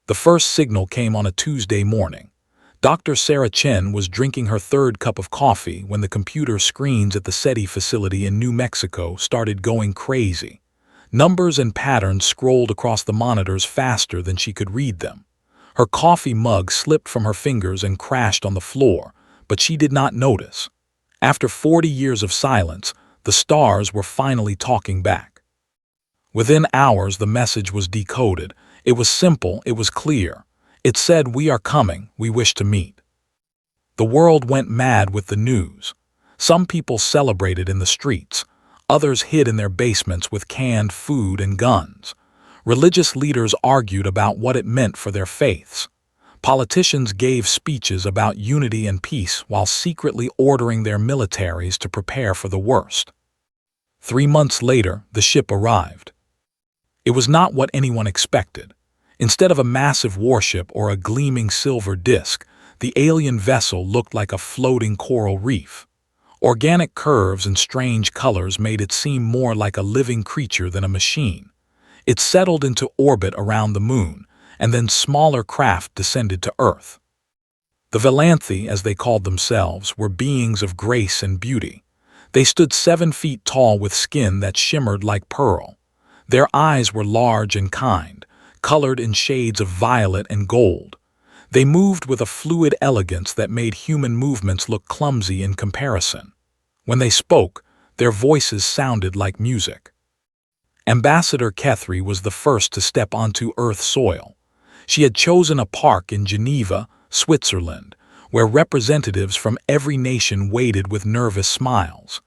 The first signal came on a Tuesday morning. Dr. Sarah Chen was drinking her third cup of coffee when the computer screens at the SETI facility in New Mexico started going crazy. Numbers and patterns scrolled across the monitors faster than she could read them. Her coffee mug slipped from her fingers and crashed on the floor, but she did not notice. After 40 years of silence, the stars were finally talking back. Within hours, the message was decoded. It was simple, it was clear. It said, "We are coming, we wish to meet." The world went mad with the news. Some people celebrated in the streets. Others hid in their basements with canned food and guns. Religious leaders argued about what it meant for their faiths. Politicians gave speeches about unity and peace while secretly ordering their militaries to prepare for the worst. 3 months later, the ship arrived. It was not what anyone expected. Instead of a massive warship or a gleaming silver disk, the alien vessel looked like a floating coral reef. Organic curves and strange colors made it seem more like a living creature than a machine. It settled into orbit around the moon, and then smaller craft descended to Earth. The Valanthi, as they called themselves, were beings of grace and beauty. They stood 7 feet tall with skin that shimmered like pearl. Their eyes were large and kind, colored in shades of violet and gold. They moved with a fluid elegance that made human movements look clumsy in comparison. When they spoke, their voices sounded like music. Ambassador Kethri was the first to step onto Earth soil. She had chosen a park in Geneva, Switzerland, where representatives from every nation waited with nervous smiles.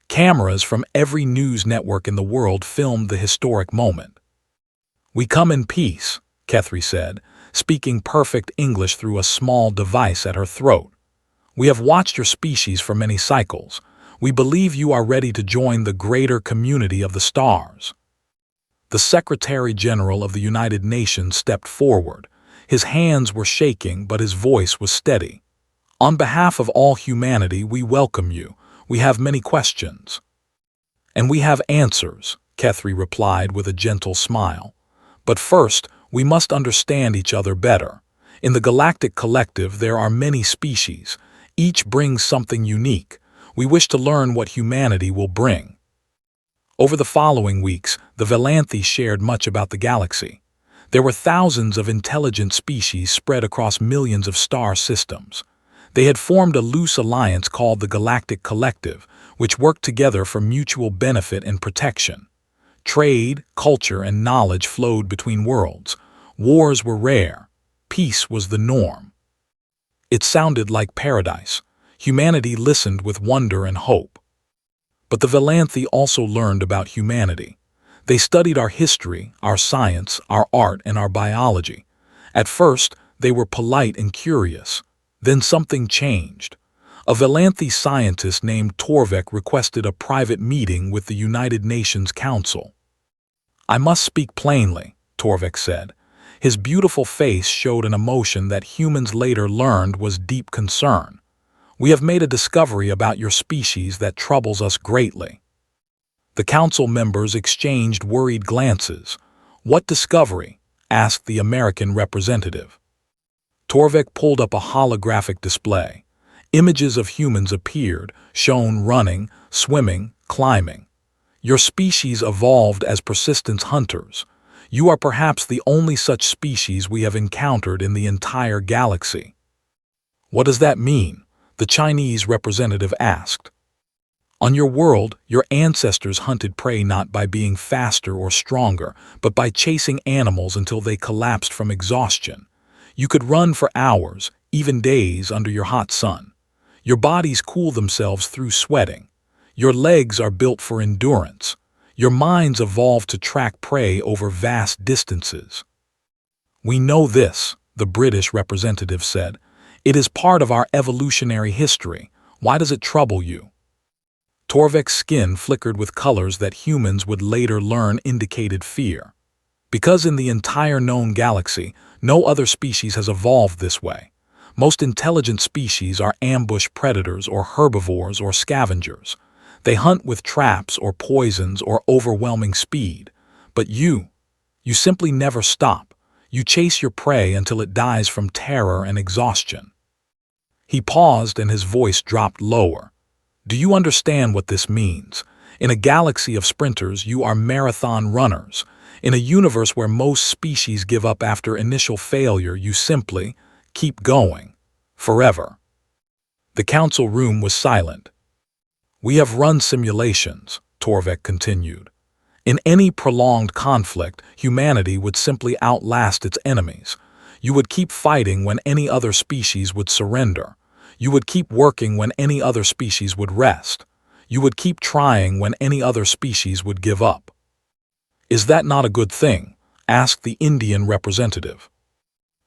Cameras from every news network in the world filmed the historic moment. "We come in peace," Kethri said, speaking perfect English through a small device at her throat. "We have watched your species for many cycles. We believe you are ready to join the greater community of the stars." The Secretary General of the United Nations stepped forward. His hands were shaking, but his voice was steady. "On behalf of all humanity, we welcome you. We have many questions." "And we have answers," Kethri replied with a gentle smile. "But first, we must understand each other better. In the Galactic Collective, there are many species. Each brings something unique. We wish to learn what humanity will bring." Over the following weeks, the Valanthi shared much about the galaxy. There were thousands of intelligent species spread across millions of star systems. They had formed a loose alliance called the Galactic Collective, which worked together for mutual benefit and protection. Trade, culture, and knowledge flowed between worlds. Wars were rare. Peace was the norm. It sounded like paradise. Humanity listened with wonder and hope. But the Valanthi also learned about humanity. They studied our history, our science, our art, and our biology. At first, they were polite and curious. Then something changed. A Valanthi scientist named Torvik requested a private meeting with the United Nations Council. "I must speak plainly," Torvik said. His beautiful face showed an emotion that humans later learned was deep concern. "We have made a discovery about your species that troubles us greatly." The council members exchanged worried glances. "What discovery?" asked the American representative. Torvik pulled up a holographic display. Images of humans appeared, shown running, swimming, climbing. "Your species evolved as persistence hunters. You are perhaps the only such species we have encountered in the entire galaxy." "What does that mean?" the Chinese representative asked. "On your world, your ancestors hunted prey not by being faster or stronger, but by chasing animals until they collapsed from exhaustion. You could run for hours, even days, under your hot sun. Your bodies cool themselves through sweating. Your legs are built for endurance. Your minds evolved to track prey over vast distances." "We know this," the British representative said. "It is part of our evolutionary history. Why does it trouble you?" Torvik's skin flickered with colors that humans would later learn indicated fear. "Because in the entire known galaxy, no other species has evolved this way. Most intelligent species are ambush predators or herbivores or scavengers. They hunt with traps or poisons or overwhelming speed. But you simply never stop. You chase your prey until it dies from terror and exhaustion. He paused and his voice dropped lower. Do you understand what this means? In a galaxy of sprinters, you are marathon runners. In a universe where most species give up after initial failure, you simply keep going. Forever. The council room was silent. We have run simulations, Torvik continued. In any prolonged conflict, humanity would simply outlast its enemies. You would keep fighting when any other species would surrender. You would keep working when any other species would rest. You would keep trying when any other species would give up. Is that not a good thing? Asked the Indian representative.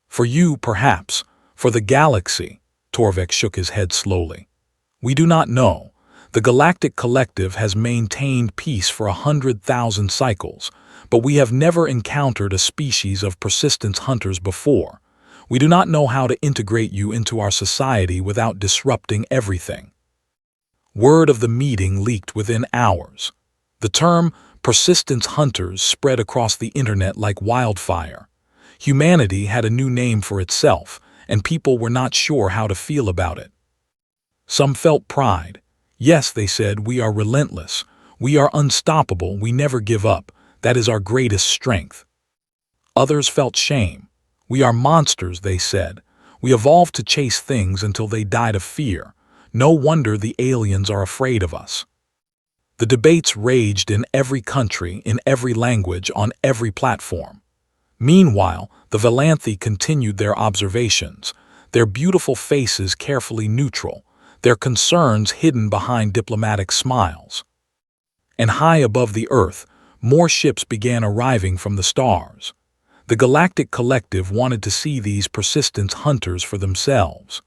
For you, perhaps. For the galaxy, Torvik shook his head slowly. We do not know. The Galactic Collective has maintained peace for 100,000 cycles, but we have never encountered a species of persistence hunters before. We do not know how to integrate you into our society without disrupting everything. Word of the meeting leaked within hours. The term persistence hunters spread across the internet like wildfire. Humanity had a new name for itself, and people were not sure how to feel about it. Some felt pride. Yes, they said, we are relentless. We are unstoppable. We never give up. That is our greatest strength. Others felt shame. We are monsters, they said. We evolved to chase things until they died of fear. No wonder the aliens are afraid of us. The debates raged in every country, in every language, on every platform. Meanwhile, the Valanthi continued their observations, their beautiful faces carefully neutral, their concerns hidden behind diplomatic smiles. And high above the Earth, more ships began arriving from the stars. The Galactic Collective wanted to see these persistence hunters for themselves.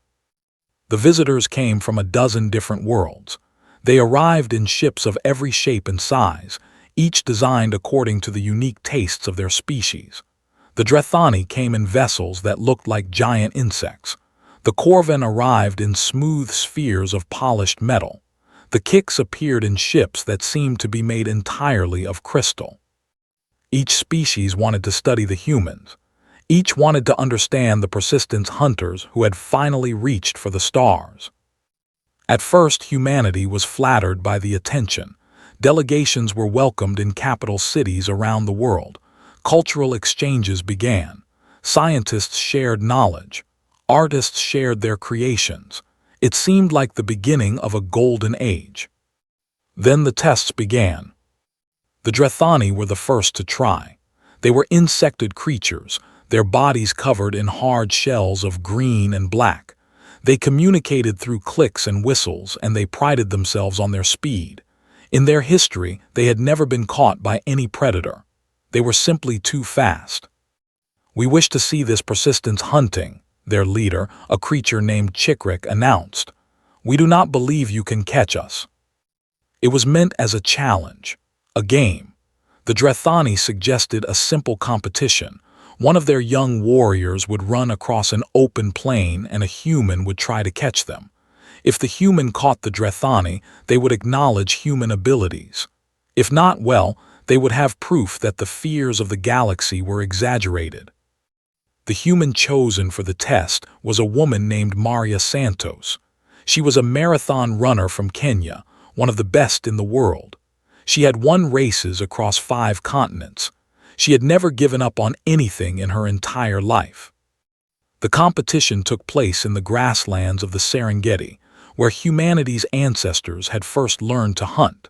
The visitors came from a dozen different worlds. They arrived in ships of every shape and size, each designed according to the unique tastes of their species. The Drethani came in vessels that looked like giant insects. The Corvan arrived in smooth spheres of polished metal. The Kix appeared in ships that seemed to be made entirely of crystal. Each species wanted to study the humans. Each wanted to understand the persistence hunters who had finally reached for the stars. At first, humanity was flattered by the attention. Delegations were welcomed in capital cities around the world. Cultural exchanges began. Scientists shared knowledge. Artists shared their creations. It seemed like the beginning of a golden age. Then the tests began. The Drethani were the first to try. They were insected creatures, their bodies covered in hard shells of green and black. They communicated through clicks and whistles, and they prided themselves on their speed. In their history, they had never been caught by any predator. They were simply too fast. We wish to see this persistence hunting, their leader, a creature named Chikrik, announced. We do not believe you can catch us. It was meant as a challenge, a game. The Drethani suggested a simple competition. One of their young warriors would run across an open plain and a human would try to catch them. If the human caught the Drethani, they would acknowledge human abilities. If not, well, they would have proof that the fears of the galaxy were exaggerated. The human chosen for the test was a woman named Maria Santos. She was a marathon runner from Kenya, one of the best in the world. She had won races across 5 continents. She had never given up on anything in her entire life. The competition took place in the grasslands of the Serengeti, where humanity's ancestors had first learned to hunt.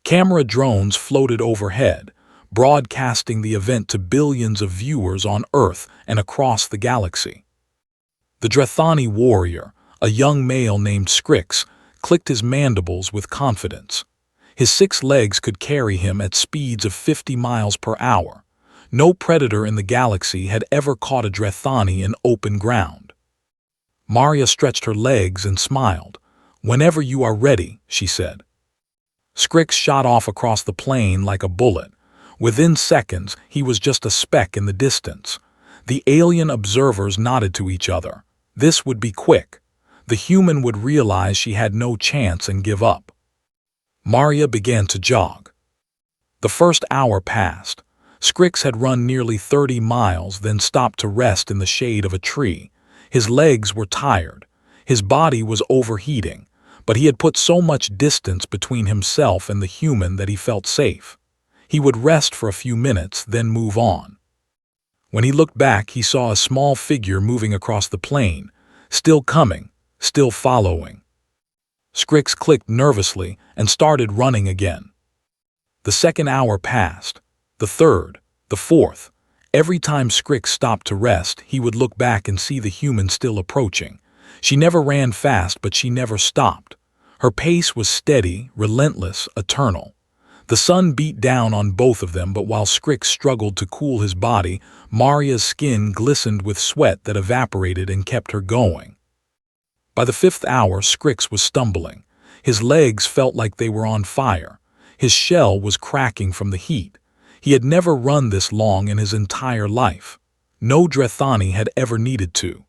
Camera drones floated overhead, broadcasting the event to billions of viewers on Earth and across the galaxy. The Drethani warrior, a young male named Skrix, clicked his mandibles with confidence. His 6 legs could carry him at speeds of 50 miles per hour. No predator in the galaxy had ever caught a Drethani in open ground. Maria stretched her legs and smiled. Whenever you are ready, she said. Skrix shot off across the plain like a bullet. Within seconds, he was just a speck in the distance. The alien observers nodded to each other. This would be quick. The human would realize she had no chance and give up. Maria began to jog. The first hour passed. Scrix had run nearly 30 miles, then stopped to rest in the shade of a tree. His legs were tired. His body was overheating, but he had put so much distance between himself and the human that he felt safe. He would rest for a few minutes, then move on. When he looked back, he saw a small figure moving across the plain, still coming, still following. Scrix clicked nervously and started running again. The second hour passed, the third, the fourth. Every time Scrix stopped to rest, he would look back and see the human still approaching. She never ran fast, but she never stopped. Her pace was steady, relentless, eternal. The sun beat down on both of them, but while Scrix struggled to cool his body, Maria's skin glistened with sweat that evaporated and kept her going. By the fifth hour, Scrix was stumbling. His legs felt like they were on fire. His shell was cracking from the heat. He had never run this long in his entire life. No Drethani had ever needed to.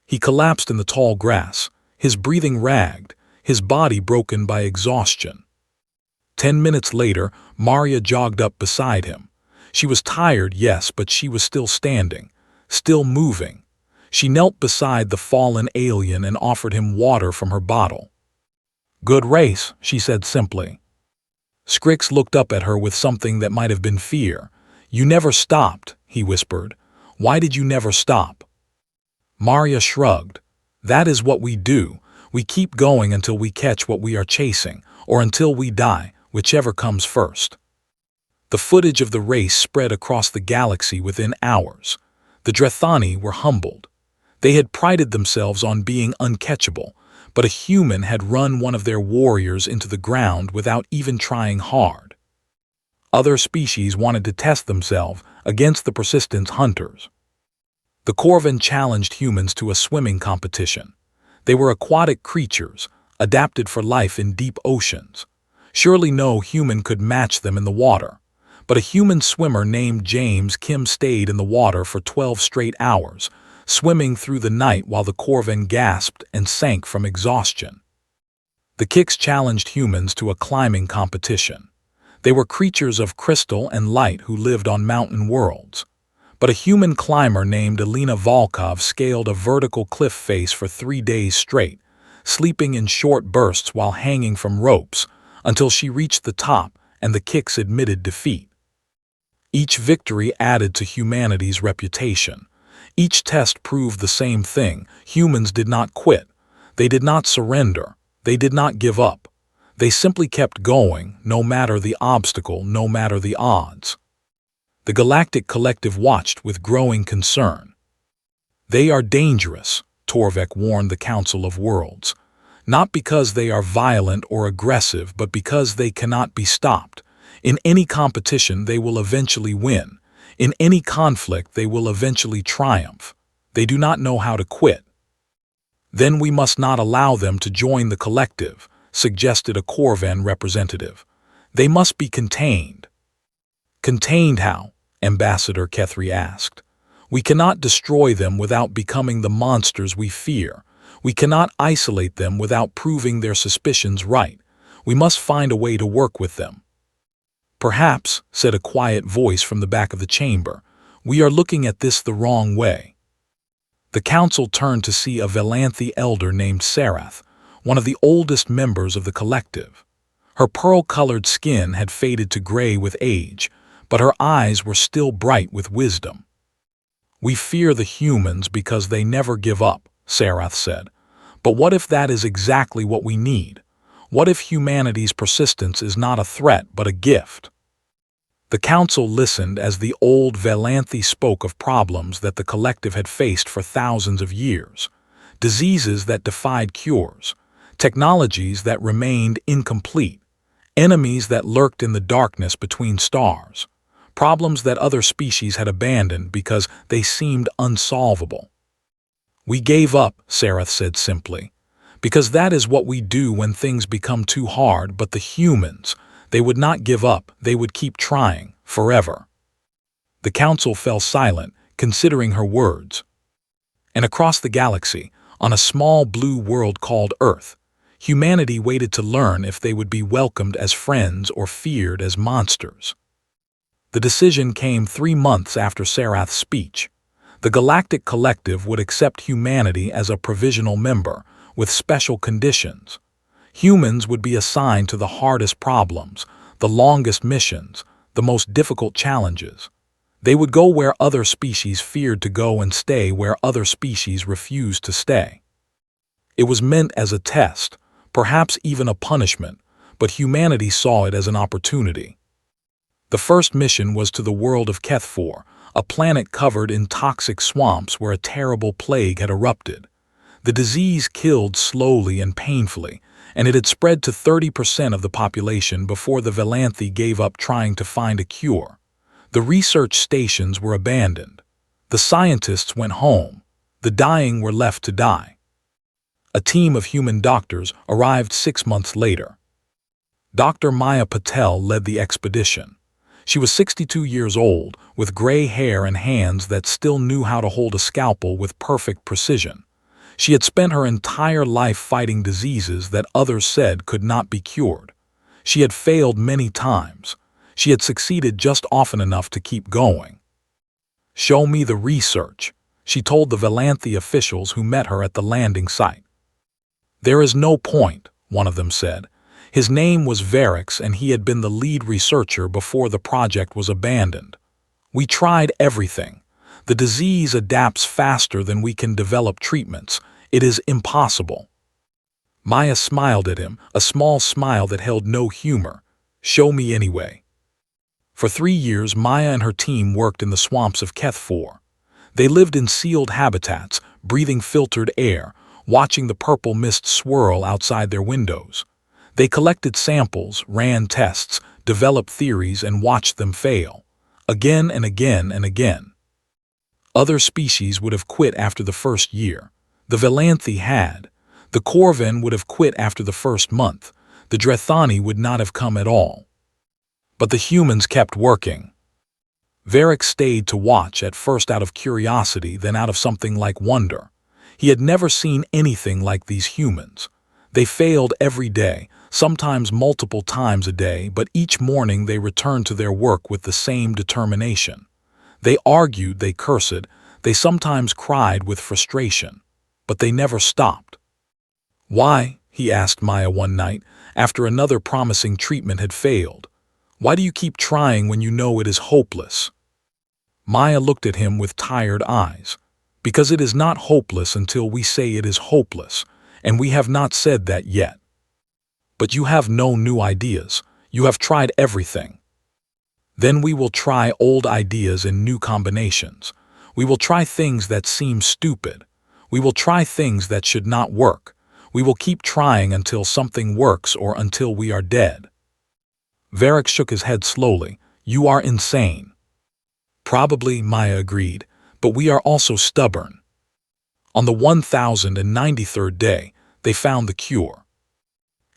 He collapsed in the tall grass, his breathing ragged, his body broken by exhaustion. 10 minutes later, Maria jogged up beside him. She was tired, yes, but she was still standing, still moving. She knelt beside the fallen alien and offered him water from her bottle. "Good race," she said simply. Scrix looked up at her with something that might have been fear. "You never stopped," he whispered. "Why did you never stop?" Maria shrugged. "That is what we do. We keep going until we catch what we are chasing, or until we die, whichever comes first." The footage of the race spread across the galaxy within hours. The Drethani were humbled. They had prided themselves on being uncatchable, but a human had run one of their warriors into the ground without even trying hard. Other species wanted to test themselves against the persistent hunters. The Corvan challenged humans to a swimming competition. They were aquatic creatures, adapted for life in deep oceans. Surely no human could match them in the water. But a human swimmer named James Kim stayed in the water for 12 straight hours, swimming through the night while the Corvan gasped and sank from exhaustion. The Kicks challenged humans to a climbing competition. They were creatures of crystal and light who lived on mountain worlds. But a human climber named Alina Volkov scaled a vertical cliff face for 3 days straight, sleeping in short bursts while hanging from ropes, until she reached the top and the Kicks admitted defeat. Each victory added to humanity's reputation. Each test proved the same thing: humans did not quit. They did not surrender. They did not give up. They simply kept going, no matter the obstacle, no matter the odds. The Galactic Collective watched with growing concern. "They are dangerous," Torvek warned the Council of Worlds. "Not because they are violent or aggressive, but because they cannot be stopped. In any competition, they will eventually win. In any conflict, they will eventually triumph. They do not know how to quit." "Then we must not allow them to join the collective," suggested a Corvan representative. "They must be contained." "Contained how?" Ambassador Kethri asked. "We cannot destroy them without becoming the monsters we fear. We cannot isolate them without proving their suspicions right. We must find a way to work with them." "Perhaps," said a quiet voice from the back of the chamber, "we are looking at this the wrong way." The council turned to see a Velanthi elder named Sarath, one of the oldest members of the collective. Her pearl-colored skin had faded to gray with age, but her eyes were still bright with wisdom. "We fear the humans because they never give up," Sarath said. "But what if that is exactly what we need? What if humanity's persistence is not a threat but a gift?" The council listened as the old Velanthi spoke of problems that the collective had faced for thousands of years, diseases that defied cures, technologies that remained incomplete, enemies that lurked in the darkness between stars, problems that other species had abandoned because they seemed unsolvable. "We gave up," Sarath said simply, "because that is what we do when things become too hard, but the humans, they would not give up, they would keep trying, forever." The council fell silent, considering her words. And across the galaxy, on a small blue world called Earth, humanity waited to learn if they would be welcomed as friends or feared as monsters. The decision came 3 months after Sarath's speech. The Galactic Collective would accept humanity as a provisional member, with special conditions. Humans would be assigned to the hardest problems, the longest missions, the most difficult challenges. They would go where other species feared to go and stay where other species refused to stay. It was meant as a test, perhaps even a punishment, but humanity saw it as an opportunity. The first mission was to the world of HFY, a planet covered in toxic swamps where a terrible plague had erupted. The disease killed slowly and painfully, and it had spread to 30% of the population before the Valanthi gave up trying to find a cure. The research stations were abandoned. The scientists went home. The dying were left to die. A team of human doctors arrived 6 months later. Dr. Maya Patel led the expedition. She was 62 years old, with gray hair and hands that still knew how to hold a scalpel with perfect precision. She had spent her entire life fighting diseases that others said could not be cured. She had failed many times. She had succeeded just often enough to keep going. "Show me the research," she told the Valanthi officials who met her at the landing site. "There is no point," one of them said. His name was Varix, and he had been the lead researcher before the project was abandoned. "We tried everything. The disease adapts faster than we can develop treatments. It is impossible." Maya smiled at him, a small smile that held no humor. "Show me anyway." For 3 years, Maya and her team worked in the swamps of HFY. They lived in sealed habitats, breathing filtered air, watching the purple mist swirl outside their windows. They collected samples, ran tests, developed theories, and watched them fail. Again and again and again. Other species would have quit after the first year. The Valanthi had. The Corvan would have quit after the first month. The Drethani would not have come at all. But the humans kept working. Varix stayed to watch, at first out of curiosity, then out of something like wonder. He had never seen anything like these humans. They failed every day, sometimes multiple times a day, but each morning they returned to their work with the same determination. They argued, they cursed, they sometimes cried with frustration, but they never stopped. "Why?" he asked Maya one night, after another promising treatment had failed. "Why do you keep trying when you know it is hopeless?" Maya looked at him with tired eyes. "Because it is not hopeless until we say it is hopeless, and we have not said that yet." "But you have no new ideas. You have tried everything." "Then we will try old ideas in new combinations. We will try things that seem stupid. We will try things that should not work. We will keep trying until something works or until we are dead." Varix shook his head slowly. "You are insane." "Probably," Maya agreed, "but we are also stubborn." On the 1093rd day, they found the cure.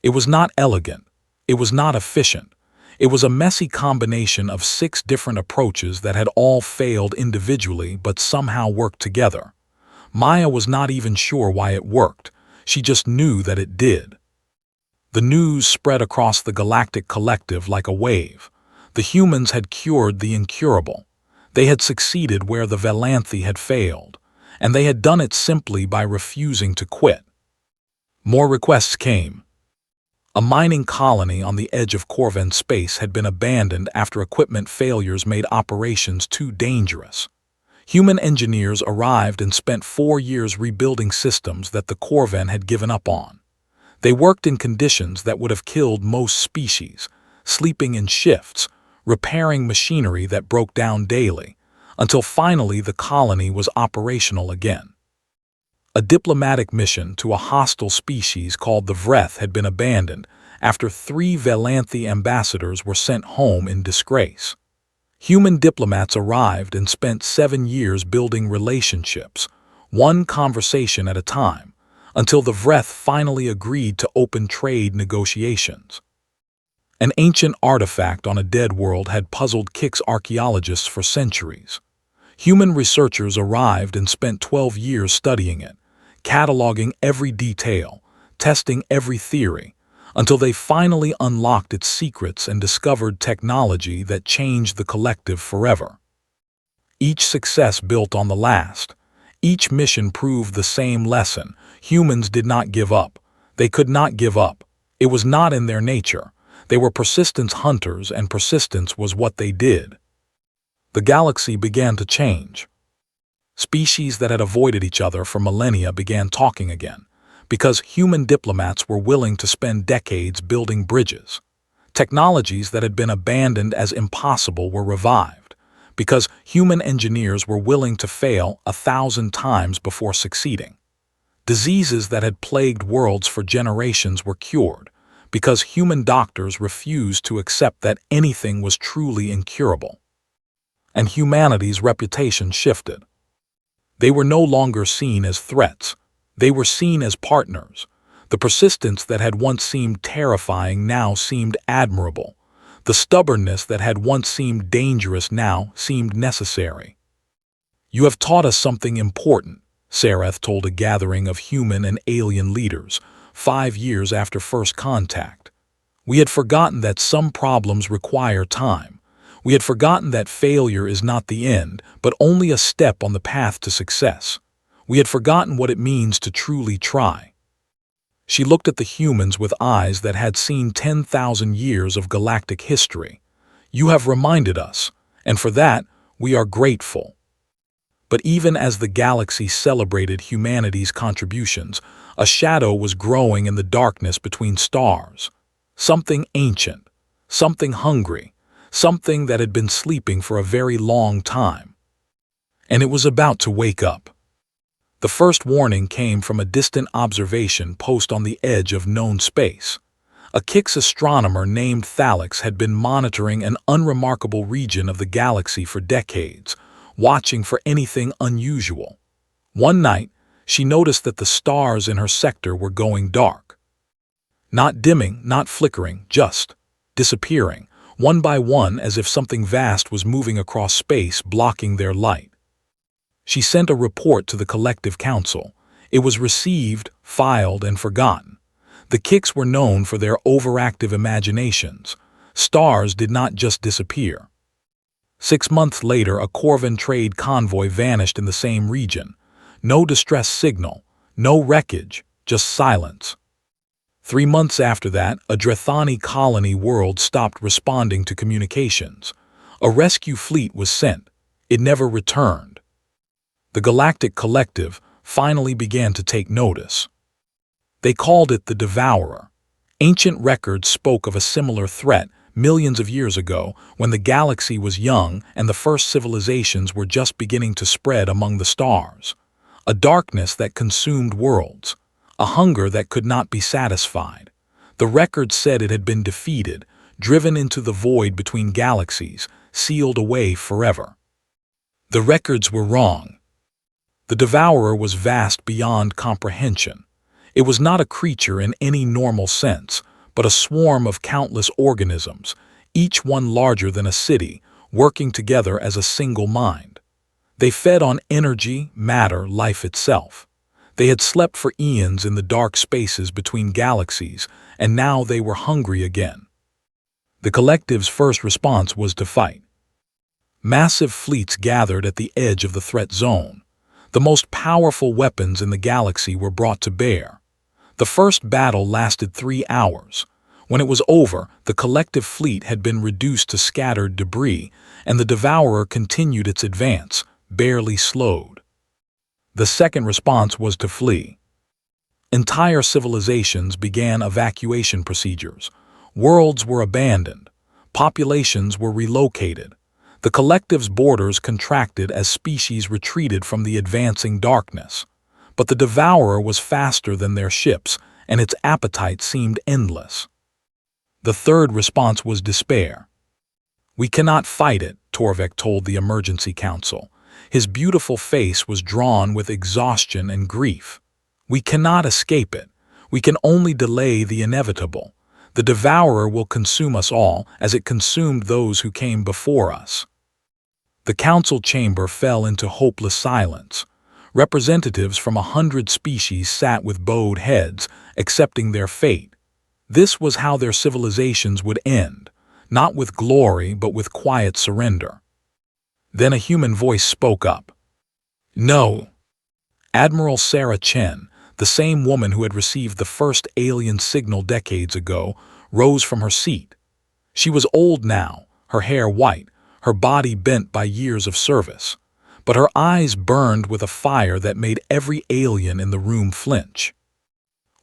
It was not elegant. It was not efficient. It was a messy combination of 6 different approaches that had all failed individually but somehow worked together. Maya was not even sure why it worked. She just knew that it did. The news spread across the Galactic Collective like a wave. The humans had cured the incurable. They had succeeded where the Valanthi had failed, and they had done it simply by refusing to quit. More requests came. A mining colony on the edge of Corvan space had been abandoned after equipment failures made operations too dangerous. Human engineers arrived and spent 4 years rebuilding systems that the Corvan had given up on. They worked in conditions that would have killed most species, sleeping in shifts, repairing machinery that broke down daily, until finally the colony was operational again. A diplomatic mission to a hostile species called the Vreth had been abandoned after 3 Valanthi ambassadors were sent home in disgrace. Human diplomats arrived and spent 7 years building relationships, one conversation at a time, until the Vreth finally agreed to open trade negotiations. An ancient artifact on a dead world had puzzled Kix archaeologists for centuries. Human researchers arrived and spent 12 years studying it, cataloging every detail, testing every theory, until they finally unlocked its secrets and discovered technology that changed the collective forever. Each success built on the last. Each mission proved the same lesson. Humans did not give up. They could not give up. It was not in their nature. They were persistence hunters, and persistence was what they did. The galaxy began to change. Species that had avoided each other for millennia began talking again, because human diplomats were willing to spend decades building bridges. Technologies that had been abandoned as impossible were revived, because human engineers were willing to fail 1,000 times before succeeding. Diseases that had plagued worlds for generations were cured, because human doctors refused to accept that anything was truly incurable. And humanity's reputation shifted. They were no longer seen as threats. They were seen as partners. The persistence that had once seemed terrifying now seemed admirable. The stubbornness that had once seemed dangerous now seemed necessary. "You have taught us something important," Sareth told a gathering of human and alien leaders, 5 years after first contact. "We had forgotten that some problems require time. We had forgotten that failure is not the end, but only a step on the path to success. We had forgotten what it means to truly try." She looked at the humans with eyes that had seen 10,000 years of galactic history. "You have reminded us, and for that, we are grateful." But even as the galaxy celebrated humanity's contributions, a shadow was growing in the darkness between stars. Something ancient, something hungry, something that had been sleeping for a very long time. And it was about to wake up. The first warning came from a distant observation post on the edge of known space. A Kix astronomer named Thalix had been monitoring an unremarkable region of the galaxy for decades, watching for anything unusual. One night, she noticed that the stars in her sector were going dark. Not dimming, not flickering, just disappearing, one by one, as if something vast was moving across space, blocking their light. She sent a report to the Collective Council. It was received, filed, and forgotten. The Kix were known for their overactive imaginations. Stars did not just disappear. 6 months later, a Corvan trade convoy vanished in the same region. No distress signal, no wreckage, just silence. 3 months after that, a Drethani colony world stopped responding to communications. A rescue fleet was sent. It never returned. The Galactic Collective finally began to take notice. They called it the Devourer. Ancient records spoke of a similar threat millions of years ago, when the galaxy was young and the first civilizations were just beginning to spread among the stars. A darkness that consumed worlds. A hunger that could not be satisfied. The records said it had been defeated, driven into the void between galaxies, sealed away forever. The records were wrong. The Devourer was vast beyond comprehension. It was not a creature in any normal sense, but a swarm of countless organisms, each one larger than a city, working together as a single mind. They fed on energy, matter, life itself. They had slept for eons in the dark spaces between galaxies, and now they were hungry again. The Collective's first response was to fight. Massive fleets gathered at the edge of the threat zone. The most powerful weapons in the galaxy were brought to bear. The first battle lasted 3 hours. When it was over, the Collective fleet had been reduced to scattered debris, and the Devourer continued its advance, barely slowed. The second response was to flee. Entire civilizations began evacuation procedures. Worlds were abandoned. Populations were relocated. The Collective's borders contracted as species retreated from the advancing darkness. But the Devourer was faster than their ships, and its appetite seemed endless. The third response was despair. "We cannot fight it," Torvik told the Emergency Council. His beautiful face was drawn with exhaustion and grief. "We cannot escape it. We can only delay the inevitable. The Devourer will consume us all, as it consumed those who came before us." The council chamber fell into hopeless silence. Representatives from 100 species sat with bowed heads, accepting their fate. This was how their civilizations would end, not with glory but with quiet surrender. Then a human voice spoke up. No. Admiral Sarah Chen, the same woman who had received the first alien signal decades ago, rose from her seat. She was old now, her hair white, her body bent by years of service, but her eyes burned with a fire that made every alien in the room flinch.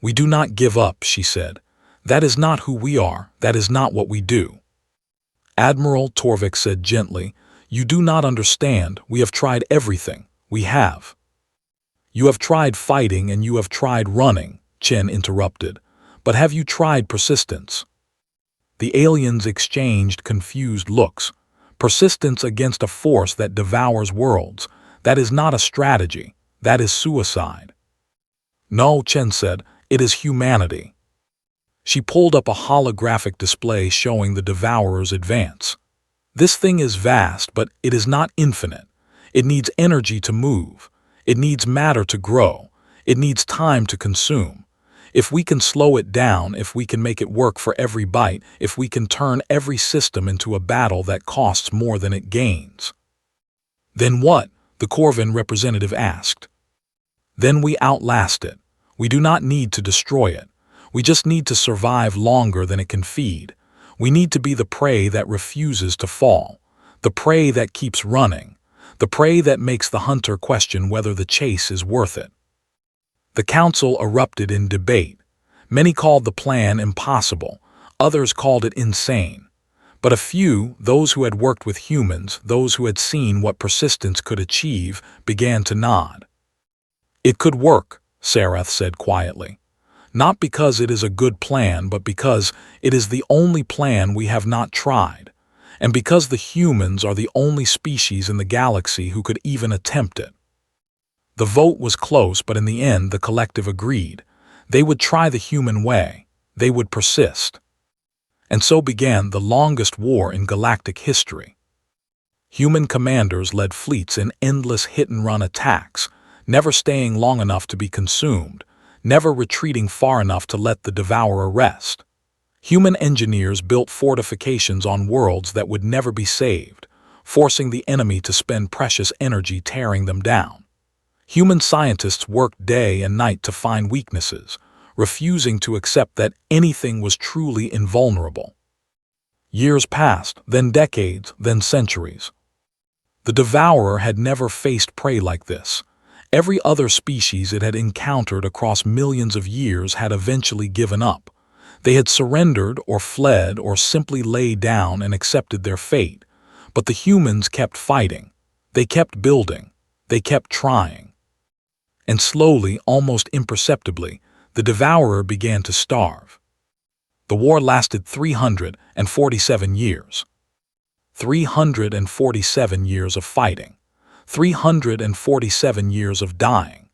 "We do not give up," she said. "That is not who we are, that is not what we do." Admiral Torvik said gently, "You do not understand, we have tried everything, we have." "You have tried fighting and you have tried running," Chen interrupted, "but have you tried persistence?" The aliens exchanged confused looks. Persistence against a force that devours worlds, that is not a strategy, that is suicide. "No," Chen said, "it is humanity." She pulled up a holographic display showing the Devourer's advance. "This thing is vast, but it is not infinite. It needs energy to move. It needs matter to grow. It needs time to consume. If we can slow it down, if we can make it work for every bite, if we can turn every system into a battle that costs more than it gains." "Then what?" the Corvin representative asked. "Then we outlast it. We do not need to destroy it. We just need to survive longer than it can feed. We need to be the prey that refuses to fall, the prey that keeps running, the prey that makes the hunter question whether the chase is worth it." The council erupted in debate. Many called the plan impossible, others called it insane. But a few, those who had worked with humans, those who had seen what persistence could achieve, began to nod. "It could work," Sarath said quietly. "Not because it is a good plan, but because it is the only plan we have not tried, and because the humans are the only species in the galaxy who could even attempt it." The vote was close, but in the end the collective agreed. They would try the human way. They would persist. And so began the longest war in galactic history. Human commanders led fleets in endless hit-and-run attacks, never staying long enough to be consumed, never retreating far enough to let the devourer rest. Human engineers built fortifications on worlds that would never be saved, forcing the enemy to spend precious energy tearing them down. Human scientists worked day and night to find weaknesses, refusing to accept that anything was truly invulnerable. Years passed, then decades, then centuries. The devourer had never faced prey like this. Every other species it had encountered across millions of years had eventually given up. They had surrendered or fled or simply lay down and accepted their fate. But the humans kept fighting. They kept building. They kept trying. And slowly, almost imperceptibly, the devourer began to starve. The war lasted 347 years. 347 years of fighting. 347 years of dying.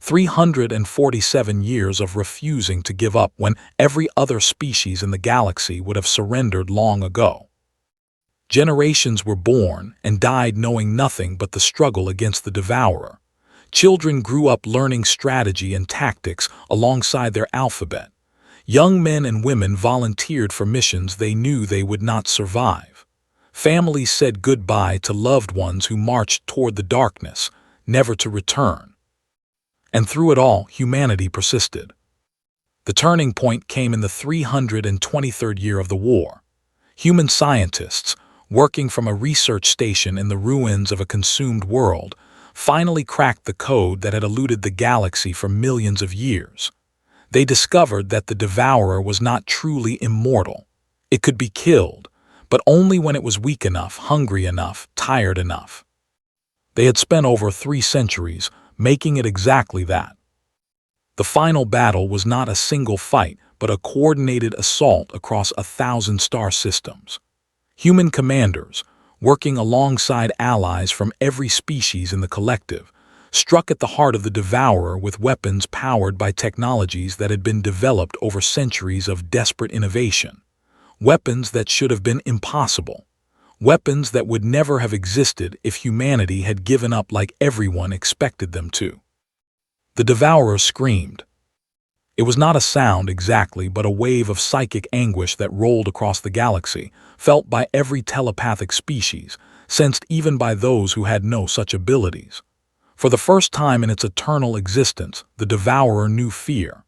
347 years of refusing to give up when every other species in the galaxy would have surrendered long ago. Generations were born and died knowing nothing but the struggle against the devourer. Children grew up learning strategy and tactics alongside their alphabet. Young men and women volunteered for missions they knew they would not survive. Families said goodbye to loved ones who marched toward the darkness, never to return. And through it all, humanity persisted. The turning point came in the 323rd year of the war. Human scientists, working from a research station in the ruins of a consumed world, finally cracked the code that had eluded the galaxy for millions of years. They discovered that the devourer was not truly immortal. It could be killed, but only when it was weak enough, hungry enough, tired enough. They had spent over 3 centuries making it exactly that. The final battle was not a single fight, but a coordinated assault across 1,000 star systems. Human commanders, working alongside allies from every species in the collective, struck at the heart of the devourer with weapons powered by technologies that had been developed over centuries of desperate innovation. Weapons that should have been impossible. Weapons that would never have existed if humanity had given up like everyone expected them to. The devourer screamed. It was not a sound exactly, but a wave of psychic anguish that rolled across the galaxy, felt by every telepathic species, sensed even by those who had no such abilities. For the first time in its eternal existence, the Devourer knew fear.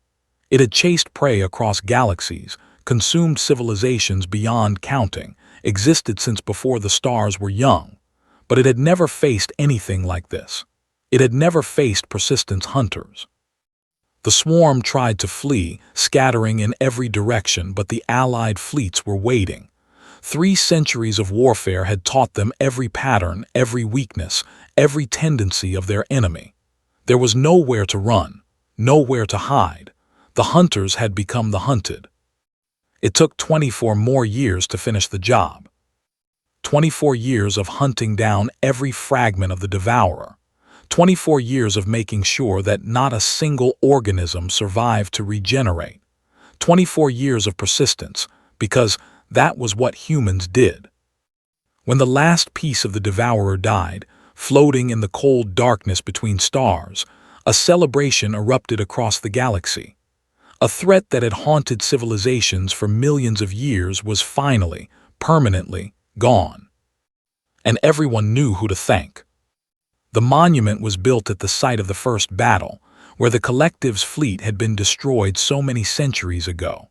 It had chased prey across galaxies, consumed civilizations beyond counting, existed since before the stars were young. But it had never faced anything like this. It had never faced Persistence hunters. The swarm tried to flee, scattering in every direction, but the Allied fleets were waiting. 3 centuries of warfare had taught them every pattern, every weakness, every tendency of their enemy. There was nowhere to run, nowhere to hide. The hunters had become the hunted. It took 24 more years to finish the job. 24 years of hunting down every fragment of the Devourer. 24 years of making sure that not a single organism survived to regenerate. 24 years of persistence, because that was what humans did. When the last piece of the Devourer died, floating in the cold darkness between stars, a celebration erupted across the galaxy. A threat that had haunted civilizations for millions of years was finally, permanently, gone. And everyone knew who to thank. The monument was built at the site of the first battle, where the collective's fleet had been destroyed so many centuries ago.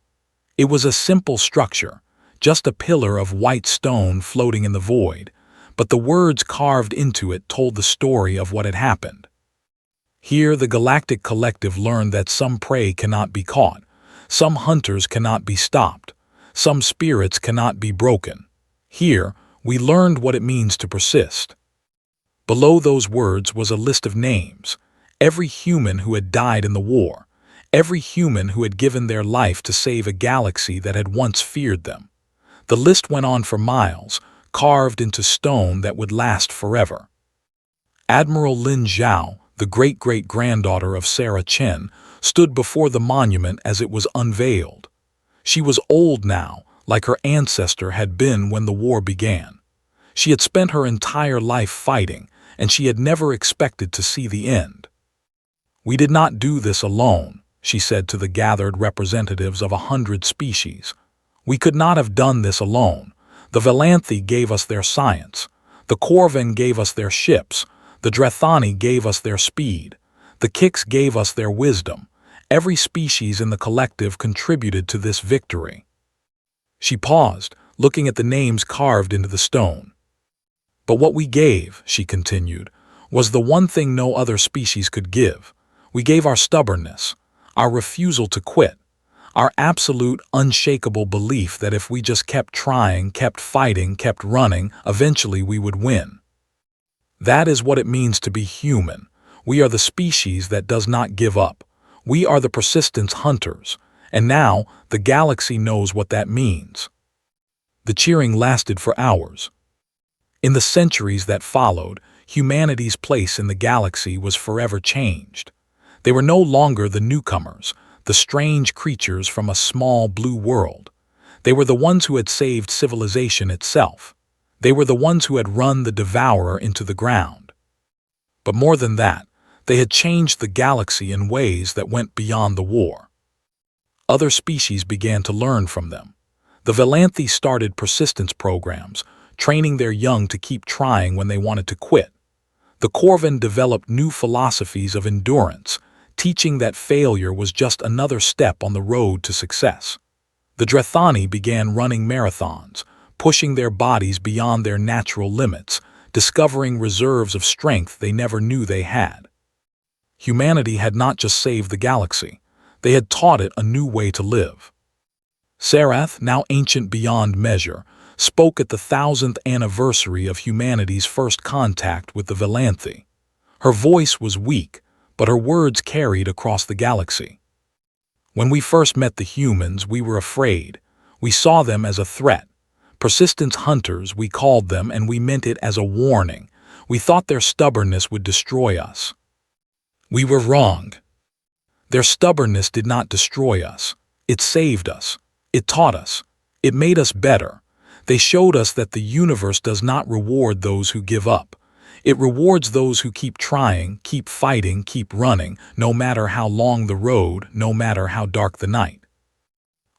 It was a simple structure, just a pillar of white stone floating in the void, but the words carved into it told the story of what had happened. Here the Galactic Collective learned that some prey cannot be caught, some hunters cannot be stopped, some spirits cannot be broken. Here, we learned what it means to persist. Below those words was a list of names, every human who had died in the war, every human who had given their life to save a galaxy that had once feared them. The list went on for miles, carved into stone that would last forever. Admiral Lin Zhao, the great-great-granddaughter of Sarah Chen, stood before the monument as it was unveiled. She was old now, like her ancestor had been when the war began. She had spent her entire life fighting, and she had never expected to see the end. "We did not do this alone," she said to the gathered representatives of 100 species. "We could not have done this alone. The Valanthi gave us their science. The Corvan gave us their ships. The Drethani gave us their speed. The Kix gave us their wisdom. Every species in the collective contributed to this victory." She paused, looking at the names carved into the stone. "But what we gave," she continued, "was the one thing no other species could give. We gave our stubbornness, our refusal to quit, our absolute, unshakable belief that if we just kept trying, kept fighting, kept running, eventually we would win. That is what it means to be human. We are the species that does not give up. We are the persistence hunters, and now the galaxy knows what that means." The cheering lasted for hours. In the centuries that followed, humanity's place in the galaxy was forever changed. They were no longer the newcomers, the strange creatures from a small blue world. They were the ones who had saved civilization itself. They were the ones who had run the Devourer into the ground. But more than that, they had changed the galaxy in ways that went beyond the war. Other species began to learn from them. The Valanthi started persistence programs, training their young to keep trying when they wanted to quit. The Corvan developed new philosophies of endurance, teaching that failure was just another step on the road to success. The Drethani began running marathons, pushing their bodies beyond their natural limits, discovering reserves of strength they never knew they had. Humanity had not just saved the galaxy, they had taught it a new way to live. Sarath, now ancient beyond measure, spoke at the 1000th anniversary of humanity's first contact with the Valanthi. Her voice was weak, but her words carried across the galaxy. "When we first met the humans, we were afraid. We saw them as a threat. Persistence hunters, we called them, and we meant it as a warning. We thought their stubbornness would destroy us. We were wrong. Their stubbornness did not destroy us. It saved us. It taught us. It made us better. They showed us that the universe does not reward those who give up. It rewards those who keep trying, keep fighting, keep running, no matter how long the road, no matter how dark the night.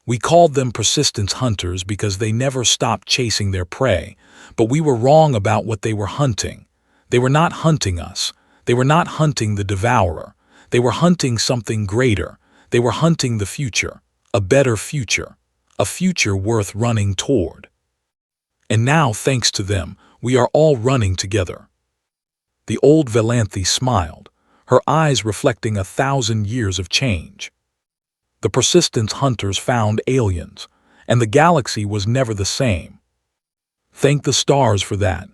We called them persistence hunters because they never stopped chasing their prey, but we were wrong about what they were hunting. They were not hunting us. They were not hunting the devourer. They were hunting something greater. They were hunting the future, a better future, a future worth running toward. And now, thanks to them, we are all running together. The old Valanthe smiled, her eyes reflecting 1,000 years of change. The persistence hunters found aliens, and the galaxy was never the same. Thank the stars for that.